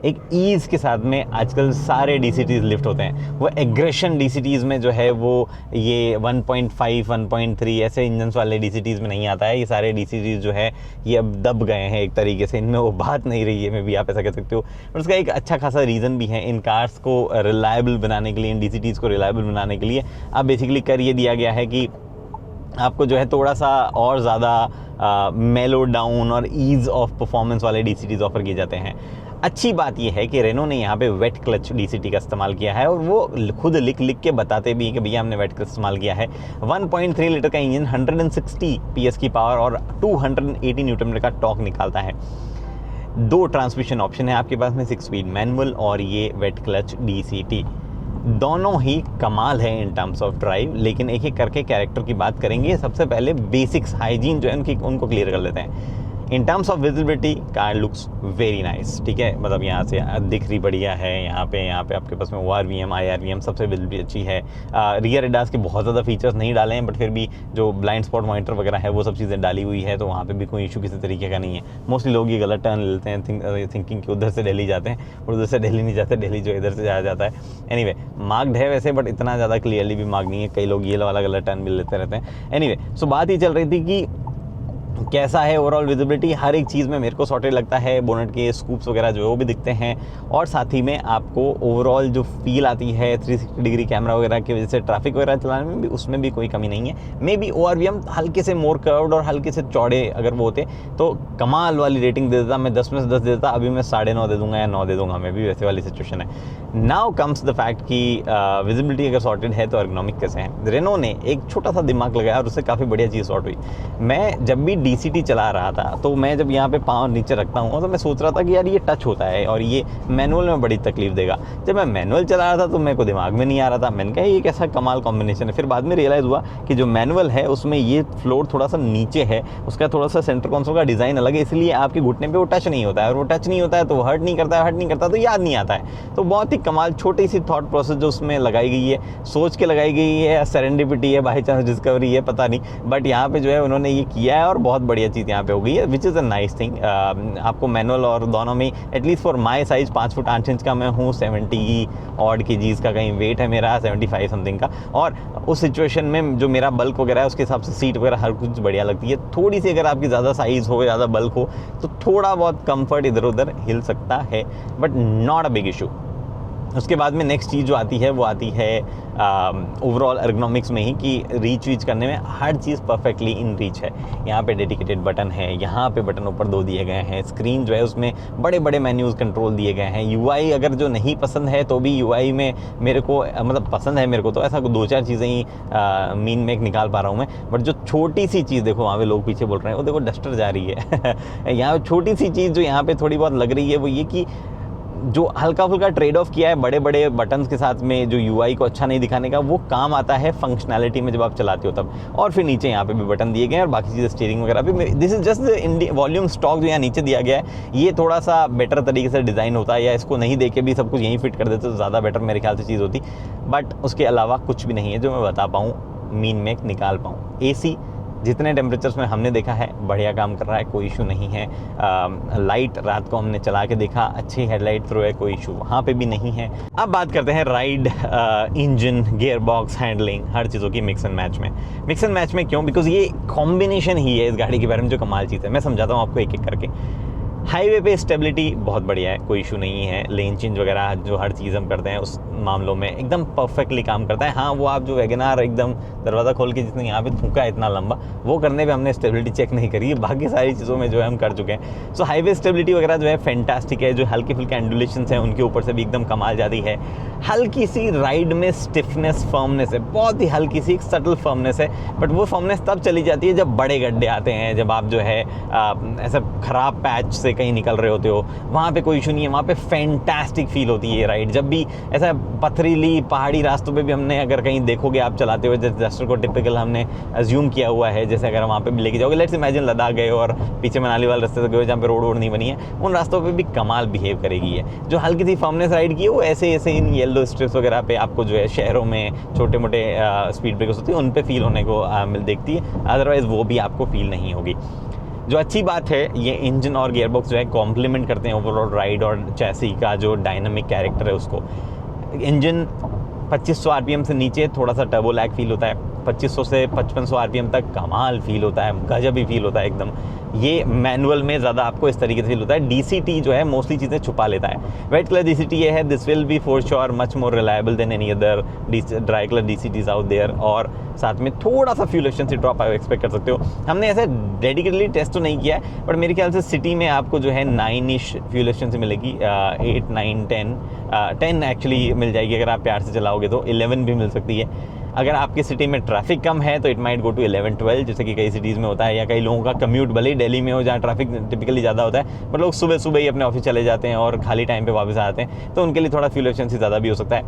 एक ईज़ के साथ में आजकल सारे DCTs लिफ्ट होते हैं। वो एग्रेशन DCTs में जो है वो ये 1.5 1.3 ऐसे इंजन्स वाले DCTs में नहीं आता है। ये सारे DCTs जो है ये अब दब गए हैं एक तरीके से, इनमें वो बात नहीं रही है, मैं भी आप ऐसा कह सकते हो। और उसका एक अच्छा खासा रीज़न भी है। इन कार्स को रिलायबल बनाने के लिए, इन DCTs को रिलायबल बनाने के लिए अब बेसिकली कर ये दिया गया है कि आपको जो है थोड़ा सा और ज़्यादा मेलो डाउन और ईज़ ऑफ परफॉर्मेंस वाले DCTs ऑफर किए जाते हैं। अच्छी बात यह है कि रेनो ने यहाँ पे वेट क्लच DCT का इस्तेमाल किया है, और वो खुद लिख के बताते भी कि भैया हमने वेट क्लच इस्तेमाल किया है। 1.3 लीटर का इंजन 160 PS की पावर और 280 न्यूटन मीटर का टॉर्क निकालता है। 2 ट्रांसमिशन ऑप्शन है आपके पास में, 6 स्पीड मैनुअल और ये वेट क्लच DCT। दोनों ही कमाल है इन टर्म्स ऑफ ड्राइव, लेकिन एक एक करके कैरेक्टर की बात करेंगे। सबसे पहले बेसिक्स हाइजीन जो है उनको क्लियर कर लेते हैं। इन terms of visibility car looks very nice, ठीक है। मतलब यहाँ से दिख रही बढ़िया है। यहाँ पे आपके पास में ORVM IRVM सबसे विजिबिलिटी अच्छी है। रियर एडास के बहुत ज़्यादा फीचर्स नहीं डाले हैं, बट फिर भी जो ब्लाइंड स्पॉट मॉनिटर वगैरह है वो सब चीज़ें डाली हुई है, तो वहाँ पे भी कोई इशू किसी तरीके का नहीं है। मोस्टली लोग ये गलत टर्न लेते हैं थिंकिंग कि उधर से दिल्ली जाते हैं, और उधर से दिल्ली नहीं जाते, दिल्ली जो इधर से जाया जाता है। एनीवे, मार्क्ड है वैसे, बट इतना ज़्यादा क्लियरली भी मार्क नहीं है। कई लोग ये वाला गलत टर्न भी लेते रहते हैं। एनीवे, सो बात ही चल रही थी कि कैसा है ओवरऑल विजिबिलिटी। हर एक चीज़ में मेरे को सॉर्टेड लगता है। बोनट के स्कूप्स वगैरह जो है वो भी दिखते हैं, और साथ ही में आपको ओवरऑल जो फील आती है 360 डिग्री कैमरा वगैरह की वजह से ट्रैफिक वगैरह चलाने में भी, उसमें भी कोई कमी नहीं है। मे बी ORVM हल्के से मोर कर्व्ड और हल्के से चौड़े अगर वो होते तो कमाल वाली रेटिंग दे देता। मैं 10 में से 10 दे देता, अभी मैं 9.5 दे दूंगा या 9 दे दूंगा, मैं भी वैसे वाली सिचुएशन है। नाउ कम्स द फैक्ट कि विजिबिलिटी अगर सॉर्टेड है तो एर्गोनॉमिक कैसे है। रेनो ने एक छोटा सा दिमाग लगाया और उससे काफ़ी बढ़िया चीज़ सॉर्ट हुई। मैं जब भी DCT चला रहा था तो मैं जब यहाँ पे पाँव नीचे रखता हूँ तो मैं सोच रहा था कि यार ये टच होता है और ये मैनुअल में बड़ी तकलीफ देगा। जब मैं मैनुअल चला रहा था तो मेरे को दिमाग में नहीं आ रहा था, मैंने कहा ये कैसा कमाल कॉम्बिनेशन है। फिर बाद में रियलाइज़ हुआ कि जो मैनुअल है उसमें ये फ्लोर थोड़ा सा नीचे है, उसका थोड़ा सा सेंटर कंसोल का डिज़ाइन अलग है, इसलिए आपके घुटने पे वो टच नहीं होता है, और वो टच नहीं होता है तो हर्ट नहीं करता तो याद नहीं आता है। तो बहुत ही कमाल छोटी सी थॉट प्रोसेस जो उसमें लगाई गई है, सोच के लगाई गई है, सेरेंडिपिटी है, बाई चांस डिस्कवरी है, पता नहीं, बट यहाँ पे जो है उन्होंने ये किया है और बहुत बढ़िया चीज़ यहाँ पे हो गई है, which is a nice thing. आपको मैनुअल और दोनों में at least for my size 5 foot 8 inch का मैं हूँ, 70 ऑड kgs का कहीं वेट है मेरा, 75 समथिंग का, और उस सिचुएशन में जो मेरा बल्क वगैरह है उसके हिसाब से सीट वगैरह हर कुछ बढ़िया लगती है। थोड़ी सी अगर आपकी ज़्यादा साइज़ हो, ज़्यादा बल्क हो तो थोड़ा बहुत कंफर्ट इधर उधर हिल सकता है, but not a big issue. उसके बाद में नेक्स्ट चीज़ जो आती है वो आती है ओवरऑल एर्गोनॉमिक्स में ही, कि रीच वीच करने में हर चीज़ परफेक्टली इन रीच है। यहाँ पे डेडिकेटेड बटन है, यहाँ पे बटन ऊपर 2 दिए गए हैं, स्क्रीन जो है उसमें बड़े बड़े मेन्यूज़ कंट्रोल दिए गए हैं। UI अगर जो नहीं पसंद है तो भी UI में मेरे को मतलब पसंद है मेरे को, तो ऐसा 2-4 चीज़ें ही मीन में निकाल पा रहा हूँ मैं, बट जो छोटी सी चीज़, देखो वहाँ पे लोग पीछे बोल रहे हैं वो देखो डस्टर जा रही है यहाँ छोटी सी चीज़ जो यहाँ पे थोड़ी बहुत लग रही है वो ये कि जो हल्का फुल्का ट्रेड ऑफ किया है बड़े बड़े बटन्स के साथ में, जो UI को अच्छा नहीं दिखाने का, वो काम आता है फंक्शनैलिटी में जब आप चलाते हो तब। और फिर नीचे यहाँ पे भी बटन दिए गए हैं और बाकी चीज़ें स्टीयरिंग वगैरह भी। This is just volume stock जो यहाँ नीचे दिया गया है, ये थोड़ा सा बेटर तरीके से डिज़ाइन होता है, या इसको नहीं देके भी सब कुछ यहीं फिट कर देते तो ज़्यादा बेटर मेरे ख्याल से चीज़ होती, बट उसके अलावा कुछ भी नहीं है जो मैं बता पाऊँ, मीन में निकाल पाऊँ। AC जितने टेम्परेचर्स में हमने देखा है बढ़िया काम कर रहा है, कोई इशू नहीं है। लाइट रात को हमने चला के देखा, अच्छी हेडलाइट थ्रो है, कोई इशू वहाँ पे भी नहीं है। अब बात करते हैं ride, engine, gear box, handling, हर चीज़ों की मिक्स एंड मैच में। मिक्स एंड मैच में क्यों? बिकॉज ये कॉम्बिनेशन ही है इस गाड़ी के बारे में जो कमाल चीज़ है। मैं समझाता हूँ आपको एक एक करके। हाईवे पे स्टेबिलिटी बहुत बढ़िया है, कोई इशू नहीं है। लेन चेंज वगैरह जो हर चीज़ हम करते हैं उस मामलों में एकदम परफेक्टली काम करता है। हाँ, वो आप जो वैगनार एकदम दरवाज़ा खोल के जिसने यहाँ पे थूका है इतना लंबा, वो करने पे हमने स्टेबिलिटी चेक नहीं करी है, बाकी सारी चीज़ों में जो है हम कर चुके हैं। सो हाईवे स्टेबिलिटी वगैरह जो है फैंटास्टिक है। जो हल्के फुल्के एंडुलेशंस हैं उनके ऊपर से भी एकदम कमाल जाती है। हल्की सी राइड में स्टिफनेस, फर्मनेस है, बहुत ही हल्की सी एक सटल फर्मनेस है, बट वो फर्मनेस तब चली जाती है जब बड़े गड्ढे आते हैं, जब आप जो है ऐसा ख़राब पैच से कहीं निकल रहे होते हो, वहाँ पे कोई इशू नहीं है, वहाँ पे फैंटास्टिक फील होती है ये राइड। जब भी ऐसा पथरीली पहाड़ी रास्तों पे भी हमने अगर कहीं देखोगे आप चलाते हुए, जैसे डस्टर को टिपिकल हमने अज्यूम किया हुआ है, जैसे अगर वहाँ पे भी लेके जाओगे, लेट्स इमेजिन लद्दाख गए और पीछे मनाली वाले रास्ते से गए जहाँ पे रोड नहीं बनी है, उन रास्तों पे भी कमाल बिहेव करेगी है। जो हल्की सी फर्मनेस राइड की है वो ऐसे इन येलो स्ट्रिप्स वगैरह पे आपको जो है शहरों में छोटे मोटे स्पीड ब्रेकर्स होती है उन पे फील होने को देखती है, अदरवाइज़ वो भी आपको फील नहीं होगी। जो अच्छी बात है, ये इंजन और गियरबॉक्स जो है कॉम्प्लीमेंट करते हैं ओवरऑल राइड और चैसी का जो डायनामिक कैरेक्टर है उसको। इंजन 2500 RPM से नीचे थोड़ा सा टर्बो लैग फील होता है, 2500 से 5500 RPM तक कमाल फील होता है, गजब ही फील होता है एकदम। ये मैनुअल में ज़्यादा आपको इस तरीके से फील होता है। DCT जो है मोस्टली चीज़ें छुपा लेता है। रेड कलर DCT ये है, this will be for sure much more reliable than any other dry colour DCTs out there, और साथ में थोड़ा सा फ्यूल एफिशिएंसी ड्रॉप आप एक्सपेक्ट कर सकते हो। हमने ऐसे डेडिकेटली टेस्ट तो नहीं किया है, बट मेरे ख्याल से सिटी में आपको जो है 9-ish फ्यूल एफिशिएंसी मिलेगी, 8, 9, 10 एक्चुअली मिल जाएगी अगर आप प्यार से चलाओगे तो, 11 भी मिल सकती है। अगर आपकी सिटी में ट्रैफिक कम है तो इट माइट गो टू 11-12, जैसे कि कई सिटीज़ में होता है, या कई लोगों का कम्यूट भले ही दिल्ली में हो जहाँ ट्रैफिक टिपिकली ज़्यादा होता है, पर लोग सुबह सुबह ही अपने ऑफिस चले जाते हैं और खाली टाइम पे वापस आते हैं, तो उनके लिए थोड़ा फ्यूल एफिशिएंसी ज़्यादा भी हो सकता है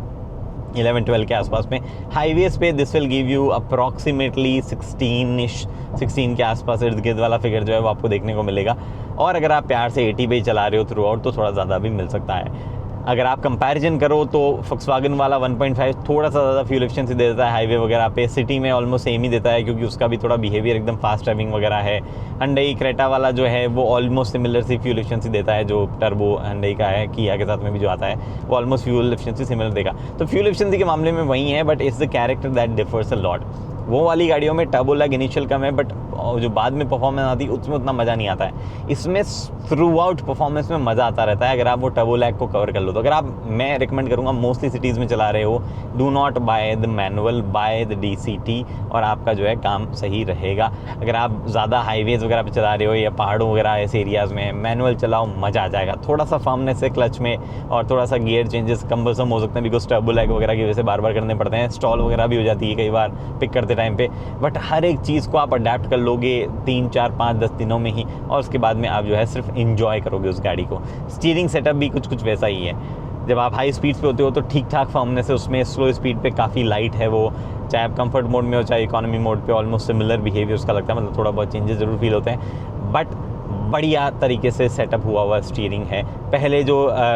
11-12 के आसपास में। हाईवेज पे this will give you approximately 16 के आसपास इर्द गिर्द वाला फिगर जो है वो आपको देखने को मिलेगा। और अगर आप प्यार से 80 पे ही चला रहे हो थ्रू आउट तो थोड़ा ज़्यादा भी मिल सकता है। अगर आप कंपैरिजन करो तो Volkswagen वाला 1.5 थोड़ा सा ज़्यादा फ्यूल एफिशिएंसी दे देता है हाईवे वगैरह पे, सिटी में ऑलमोस्ट सेम ही देता है क्योंकि उसका भी थोड़ा बिहेवियर एकदम फास्ट ड्राइविंग वगैरह है। Hyundai क्रेटा वाला जो है वो ऑलमोस्ट सिमिलर सी फ्यूल एफिशिएंसी देता है, जो टर्बो Hyundai का है, किया के साथ में भी जो आता है वो ऑलमोस्ट फ्यूल एफिशिएंसी सिमिलर देगा। तो फ्यूल एफिशिएंसी के मामले में वही है, but it's the character that differs a lot. वो वाली गाड़ियों में टर्बो लैग इनिशियल कम है, बट जो बाद में परफॉर्मेंस आती है उसमें उतना मज़ा नहीं आता है। इसमें थ्रू आउट परफॉर्मेंस में मज़ा आता रहता है अगर आप वो टर्बो लैग को कवर कर लो तो। अगर आप, मैं रिकमेंड करूँगा मोस्टली सिटीज़ में चला रहे हो, do not by the manual, by the DCT, और आपका जो है काम सही रहेगा। अगर आप ज़्यादा हाईवेज़ वगैरह पे चला रहे हो या पहाड़ों वगैरह ऐसे एरियाज़ में, मैनुअल चलाओ, मज़ा आ जाएगा। थोड़ा सा फर्मनेस है क्लच में और थोड़ा सा गियर चेंजेस कम्बलसम हो सकते हैं बिकॉज टर्बो लैग वगैरह की वजह से बार बार करने पड़ते हैं, स्टॉल वगैरह भी हो जाती है कई बार पिक करते टाइम पे, बट हर एक चीज़ को आप अडेप्ट कर लोगे 3, 4, 5, 10 दिनों में ही, और उसके बाद में आप जो है सिर्फ इंजॉय करोगे उस गाड़ी को। स्टीयरिंग सेटअप भी कुछ वैसा ही है। जब आप हाई स्पीड्स पे होते हो तो ठीक ठाक फॉर्मनेस है उसमें, स्लो स्पीड पे काफ़ी लाइट है वो, चाहे आप कंफर्ट मोड में हो चाहे इकोनॉमी मोड पे, ऑलमोस्ट सिमिलर बिहेवियर उसका लगता है, मतलब थोड़ा बहुत चेंजेस ज़रूर फील होते हैं, बट बढ़िया तरीके से सेटअप हुआ हुआ स्टीयरिंग है। पहले जो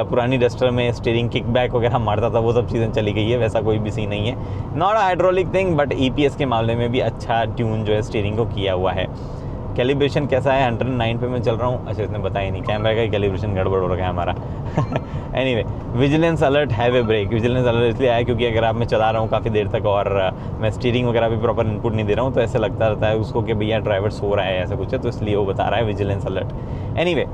पुरानी डस्टर में स्टीयरिंग किकबैक वगैरह मारता था वो सब चीज़ें चली गई है, वैसा कोई भी सीन नहीं है। Not hydraulic thing, but EPS के मामले में भी अच्छा ट्यून जो है स्टीयरिंग को किया हुआ है। कैलिब्रेशन कैसा है, 109 पे मैं चल रहा हूँ। अच्छा, इसने बताया नहीं, कैमरा का कैलिब्रेशन गड़बड़ हो रखा है हमारा। Anyway, vigilance alert have a break. Vigilance alert इसलिए आया क्योंकि अगर आप मैं चला रहा हूँ काफ़ी देर तक और मैं स्टीयरिंग वगैरह भी प्रॉपर इनपुट नहीं दे रहा हूँ तो ऐसा लगता रहता है उसको कि भैया ड्राइवर सो रहा है, ऐसा कुछ है, तो इसलिए वो बता रहा है vigilance alert. Anyway,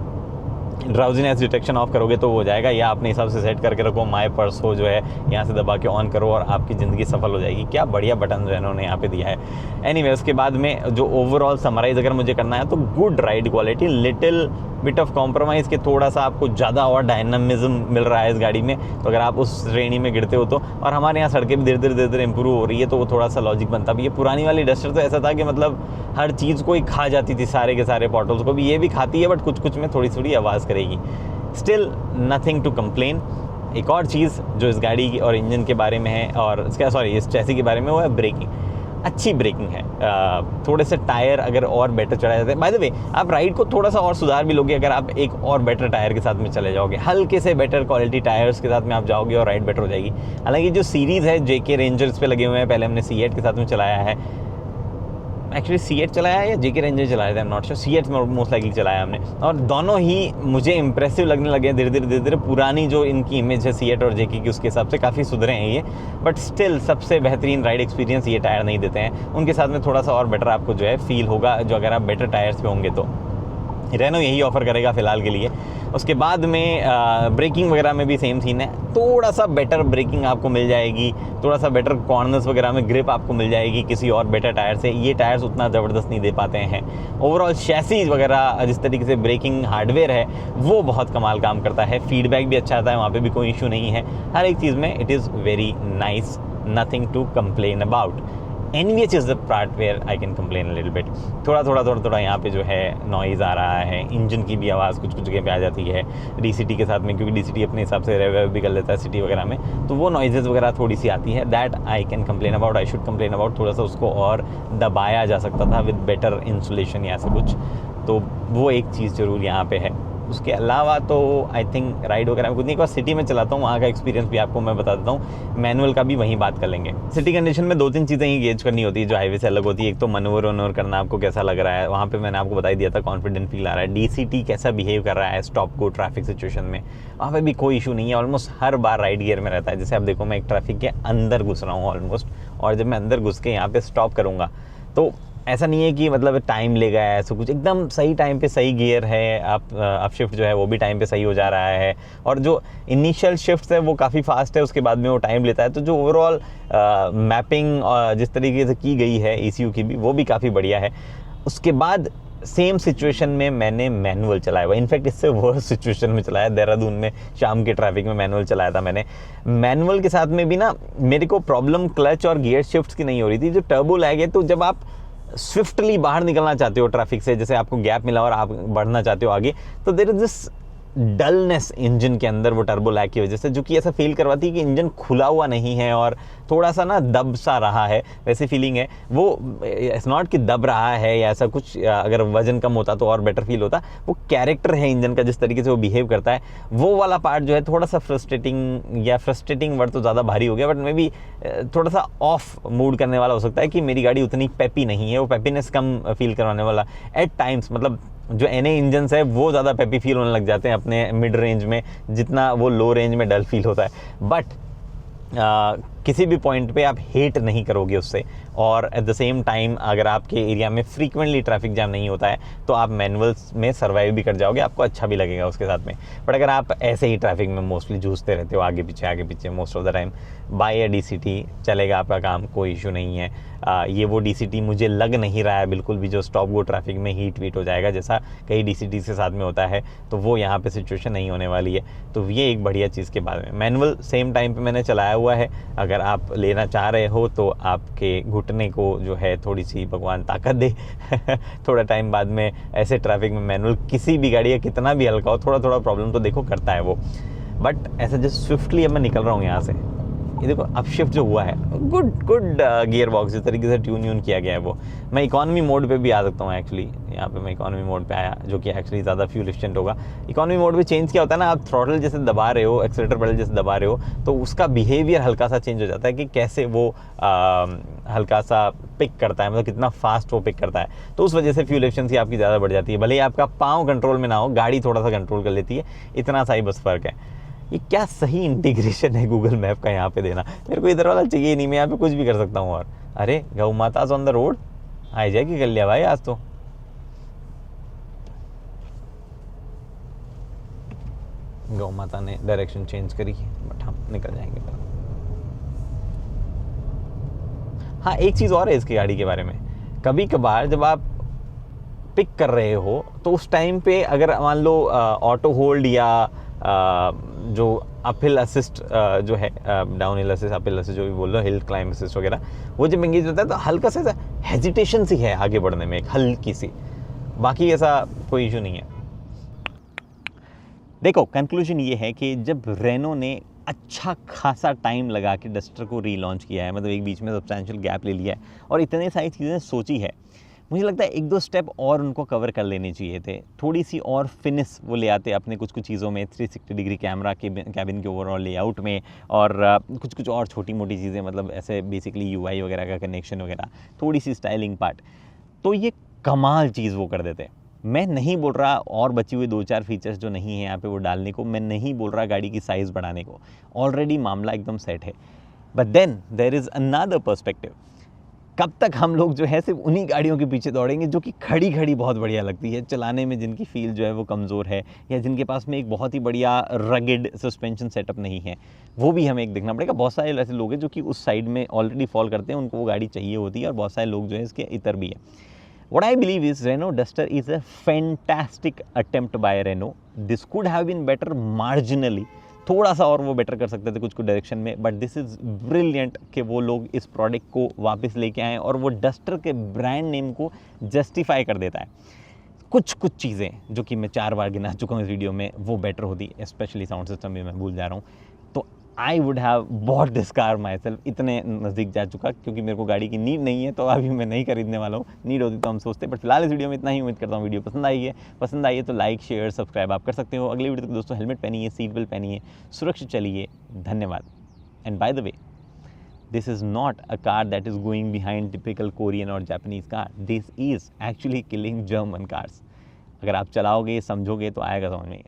drowsiness detection of करोगे तो हो जाएगा, या अपने हिसाब से सेट करके रखो, माय पर्स हो जो है यहाँ से दबा के ऑन करो और आपकी ज़िंदगी सफल हो जाएगी। क्या बढ़िया बटन जो है इन्होंने यहाँ पे दिया है। एनीवे, उसके बाद में जो ओवरऑल समराइज़ अगर मुझे करना है तो good ride quality, little bit of compromise के थोड़ा सा आपको ज़्यादा और डायनामिज्म मिल रहा है इस गाड़ी में, तो अगर आप उस श्रेणी में गिरते हो तो, और हमारे यहाँ सड़कें भी धीरे धीरे इंप्रूव हो रही है तो वो थोड़ा सा लॉजिक बनता भी है। पुरानी वाली डस्टर तो ऐसा था कि मतलब हर चीज़ को ही खा जाती थी, सारे के सारे पॉटल्स को भी, ये भी खाती है बट कुछ में थोड़ी थोड़ी आवाज़ करेगी। Still nothing to complain. एक और चीज़ जो इस गाड़ी की और इंजन के बारे में है और इस चैसी के बारे में, वो है ब्रेकिंग। अच्छी ब्रेकिंग है। थोड़े से टायर अगर और बेटर चढ़ाए जाते हैं, बाय द वे आप राइड को थोड़ा सा और सुधार भी लोगे अगर आप एक और बेटर टायर के साथ में चले जाओगे, हल्के से बेटर क्वालिटी टायर्स के साथ में आप जाओगे और राइड बेटर हो जाएगी। हालांकि जो सीरीज़ है JK रेंजर इस पे लगे हुए हैं, पहले हमने C8 के साथ में चलाया है, एक्चुअली C8 चलाया है या JK रेंजर चलाया था, not sure, C8 most likely चलाया हमने, और दोनों ही मुझे इंप्रेसिव लगने लगे धीरे धीरे। पुरानी जो इनकी इमेज है C8 और JK की, उसके हिसाब से काफ़ी सुधरे हैं ये, बट स्टिल सबसे बेहतरीन राइड एक्सपीरियंस ये टायर नहीं देते हैं। उनके साथ में थोड़ा सा और बेटर आपको जो है फील होगा, जो अगर आप बेटर टायर्स पे होंगे तो रेनो यही ऑफ़र करेगा फ़िलहाल के लिए। उसके बाद में ब्रेकिंग वगैरह में भी सेम सीन है, थोड़ा सा बेटर ब्रेकिंग आपको मिल जाएगी, थोड़ा सा बेटर कॉर्नर्स वगैरह में ग्रिप आपको मिल जाएगी किसी और बेटर टायर से। ये टायर्स उतना ज़बरदस्त नहीं दे पाते हैं। ओवरऑल शैसीज़ वगैरह जिस तरीके से ब्रेकिंग हार्डवेयर है वो बहुत कमाल काम करता है, फीडबैक भी अच्छा आता है, वहाँ पर भी कोई इशू नहीं है। हर एक चीज़ में it is very nice, nothing to complain about. NVH is the part where I can complain a little bit. थोड़ा यहाँ पे जो है नॉइज़ आ रहा है, इंजन की भी आवाज़ कुछ जगह पे आ जाती है DCT के साथ में, क्योंकि DCT अपने हिसाब से रेव भी कर लेता है सिटी वगैरह में, तो वो नॉइजेज़ वगैरह थोड़ी सी आती है। That I can complain about, I should complain about. थोड़ा सा उसको और दबाया जा सकता था विद बेटर इंसुलेशन या ऐसा कुछ, तो वो एक चीज़ ज़रूर यहाँ पे है। उसके अलावा तो आई थिंक राइड वगैरह में कुछ नहीं। एक बार सिटी में चलाता हूँ, वहाँ का एक्सपीरियंस भी आपको मैं बता देता हूँ, मैनुअल का भी वहीं बात कर लेंगे। सिटी कंडीशन में 2-3 चीज़ें ही गेज करनी होती है जो हाईवे से अलग होती है। एक तो मनोवर वनोवर करना, आपको कैसा लग रहा है, वहाँ पे मैंने आपको बता ही दिया था, कॉन्फिडेंट फील आ रहा है। DCT कैसा बिहेव कर रहा है स्टॉप गो ट्रैफिक सिचुएशन में, वहाँ पे भी कोई इशू नहीं है, ऑलमोस्ट हर बार राइड गियर में रहता है। जैसे आप देखो मैं एक ट्रैफिक के अंदर घुस रहा हूँ ऑलमोस्ट, और जब मैं अंदर घुस के यहाँ पे स्टॉप करूँगा तो ऐसा नहीं है कि मतलब टाइम लेगा, ऐसा कुछ, एकदम सही टाइम पे सही गियर है। आप शिफ्ट जो है वो भी टाइम पे सही हो जा रहा है, और जो इनिशियल शिफ्ट है वो काफ़ी फास्ट है, उसके बाद में वो टाइम लेता है। तो जो ओवरऑल मैपिंग जिस तरीके से की गई है ECU की भी, वो भी काफ़ी बढ़िया है। उसके बाद सेम सिचुएशन में मैंने मैनुअल चलाया हुआ, इनफैक्ट इससे वर्स्ट सिचुएशन में चलाया, देहरादून में शाम के ट्रैफिक में मैनुअल चलाया था मैंने। मैनुअल के साथ में भी ना मेरे को प्रॉब्लम क्लच और गियर शिफ्ट की नहीं हो रही थी, जो टर्बो लैग है। तो जब आप स्विफ्टली बाहर निकलना चाहते हो ट्रैफिक से, जैसे आपको गैप मिला और आप बढ़ना चाहते हो आगे, तो there is this dullness engine के अंदर वो टर्बो लैग की वजह से, जो कि ऐसा फील करवाती है कि इंजन खुला हुआ नहीं है और थोड़ा सा ना दब सा रहा है, वैसी फीलिंग है। वो इट्स नॉट कि दब रहा है या ऐसा कुछ, अगर वजन कम होता तो और बेटर फील होता। वो कैरेक्टर है इंजन का, जिस तरीके से वो बिहेव करता है, वो वाला पार्ट जो है थोड़ा सा फ्रस्ट्रेटिंग, या फ्रस्ट्रेटिंग वर्ड तो ज़्यादा भारी हो गया, बट मे बी थोड़ा सा ऑफ मूड करने वाला हो सकता है कि मेरी गाड़ी उतनी पेपी नहीं है, वो पेपीनेस कम फील करवाने वाला एट टाइम्स। मतलब जो NA इंजन्स है वो ज़्यादा पेपी फील होने लग जाते हैं अपने मिड रेंज में, जितना वो लो रेंज में डल फील होता है। बट किसी भी पॉइंट पे आप हेट नहीं करोगे उससे, और एट द सेम टाइम अगर आपके एरिया में फ्रीक्वेंटली ट्रैफिक जाम नहीं होता है तो आप मैनुअल्स में सर्वाइव भी कर जाओगे, आपको अच्छा भी लगेगा उसके साथ में। बट अगर आप ऐसे ही ट्रैफिक में मोस्टली जूझते रहते हो आगे पीछे most of the time, by DCT चलेगा आपका काम, कोई इशू नहीं है। ये वो DCT मुझे लग नहीं रहा है बिल्कुल भी जो स्टॉप गो ट्रैफिक में हीट वीट हो जाएगा, जैसा कई DCT के साथ में होता है, तो वो यहाँ पे सिचुएशन नहीं होने वाली है। तो ये एक बढ़िया चीज़ के बारे में। मैनुअल सेम टाइम पे मैंने चलाया हुआ है, अगर आप लेना चाह रहे हो तो आपके घुटने को जो है थोड़ी सी भगवान ताकत दे थोड़ा टाइम बाद में ऐसे ट्रैफिक में मैनुअल किसी भी गाड़ी या कितना भी हल्का हो, थोड़ा थोड़ा प्रॉब्लम तो देखो करता है वो। बट ऐसा जस्ट स्विफ्टली अब मैं निकल रहा हूँ यहाँ से, ये देखो अब शिफ्ट जो हुआ है, गुड गियर बॉक्स जिस तरीके से ट्यून किया गया है वो। मैं इकॉनमी मोड पे भी आ सकता हूँ एक्चुअली, यहाँ पे मैं इकॉनमी मोड पे आया जो कि एक्चुअली ज़्यादा फ्यूल एफिशिएंट होगा। इकॉनमी मोड पे चेंज क्या होता है ना, आप थ्रॉटल जैसे दबा रहे हो, एक्सीलेटर पेडल जैसे दबा रहे हो, तो उसका बिहेवियर हल्का सा चेंज हो जाता है कि कैसे वो हल्का सा पिक करता है, मतलब कितना फास्ट वो पिक करता है। तो उस वजह से फ्यूल एफिशिएंसी आपकी ज़्यादा बढ़ जाती है, भले ही आपका पाँव कंट्रोल में ना हो, गाड़ी थोड़ा सा कंट्रोल कर लेती है, इतना सा ही बस फ़र्क है। ये क्या सही इंटीग्रेशन है गूगल मैप का यहाँ पे देना, मेरे को इधर वाला चाहिए नहीं, मैं यहाँ पे कुछ भी कर सकता हूँ। और अरे गौ माता ऑन द रोड, आई जाएगी कर लिया भाई आज तो। गौ माता ने डायरेक्शन चेंज करी, बट हम निकल जाएंगे फिर। हाँ, एक चीज़ और है इसकी गाड़ी के बारे में, कभी कभार जब आप पिक कर रहे हो तो उस टाइम पे अगर मान लो ऑटो होल्ड या जो अपहिल असिस्ट जो है, down hill assist, uphill assist जो भी बोल लो, हिल क्लाइंब असिस्ट वगैरह, वो जब एंगेज होता है तो हल्का सा हेजिटेशन सी है आगे बढ़ने में, एक हल्की सी, बाकी ऐसा कोई इशू नहीं है। देखो कंक्लूजन ये है कि जब रेनो ने अच्छा खासा टाइम लगा के डस्टर को रीलॉन्च किया है, मतलब एक बीच में सब्सटैंशियल गैप ले लिया है और इतने सारी चीज़ें सोची है, मुझे लगता है एक दो स्टेप और उनको कवर कर लेने चाहिए थे, थोड़ी सी और फिनिश वो ले आते अपने कुछ कुछ चीज़ों में, 360 डिग्री कैमरा के कैबिन के ओवरऑल लेआउट में, और कुछ कुछ और छोटी मोटी चीज़ें, मतलब ऐसे बेसिकली यूआई वगैरह का कनेक्शन वगैरह, थोड़ी सी स्टाइलिंग पार्ट, तो ये कमाल चीज़ वो कर देते। मैं नहीं बोल रहा और बची हुई 2-4 फीचर्स जो नहीं है यहाँ पे वो डालने को, मैं नहीं बोल रहा गाड़ी की साइज़ बढ़ाने को, ऑलरेडी मामला एकदम सेट है। But then there is another perspective, कब तक हम लोग जो है सिर्फ उन्हीं गाड़ियों के पीछे दौड़ेंगे जो कि खड़ी खड़ी बहुत बढ़िया लगती है, चलाने में जिनकी फील जो है वो कमज़ोर है, या जिनके पास में एक बहुत ही बढ़िया रगिड सस्पेंशन सेटअप नहीं है, वो भी हमें एक देखना पड़ेगा। बहुत सारे ऐसे लोग हैं जो कि उस साइड में ऑलरेडी फॉल करते हैं, उनको वो गाड़ी चाहिए होती है, और बहुत सारे लोग जो है इसके इतर भी है। What I believe is Renault Duster is a fantastic attempt by Renault. This could have been better marginally. थोड़ा सा और वो बेटर कर सकते थे कुछ कुछ डायरेक्शन में, बट दिस इज़ ब्रिलियंट कि वो लोग इस प्रोडक्ट को वापस लेके आए और वो डस्टर के ब्रांड नेम को जस्टिफाई कर देता है। कुछ कुछ चीज़ें जो कि मैं 4 बार गिना चुका हूँ इस वीडियो में, वो बेटर होती, स्पेशली साउंड सिस्टम भी मैं भूल जा रहा हूँ। तो I would have bought this car my self, इतने नज़दीक जा चुका, क्योंकि मेरे को गाड़ी की नीड नहीं है तो अभी मैं नहीं खरीदने वाला हूँ, नीड होती तो हम सोचते। बट फिलहाल इस वीडियो में इतना ही, उम्मीद करता हूँ वीडियो पसंद आई है तो लाइक शेयर सब्सक्राइब आप कर सकते हो। अगली वीडियो तक दोस्तों हेलमेट पहनिए, सीट बेल्ट पहनिए, सुरक्षित चलिए, धन्यवाद। And by the way, this is not a car that is going behind typical Korean or Japanese car. This is actually killing German cars. अगर आप चलाओगे, समझोगे तो आएगा समझ में।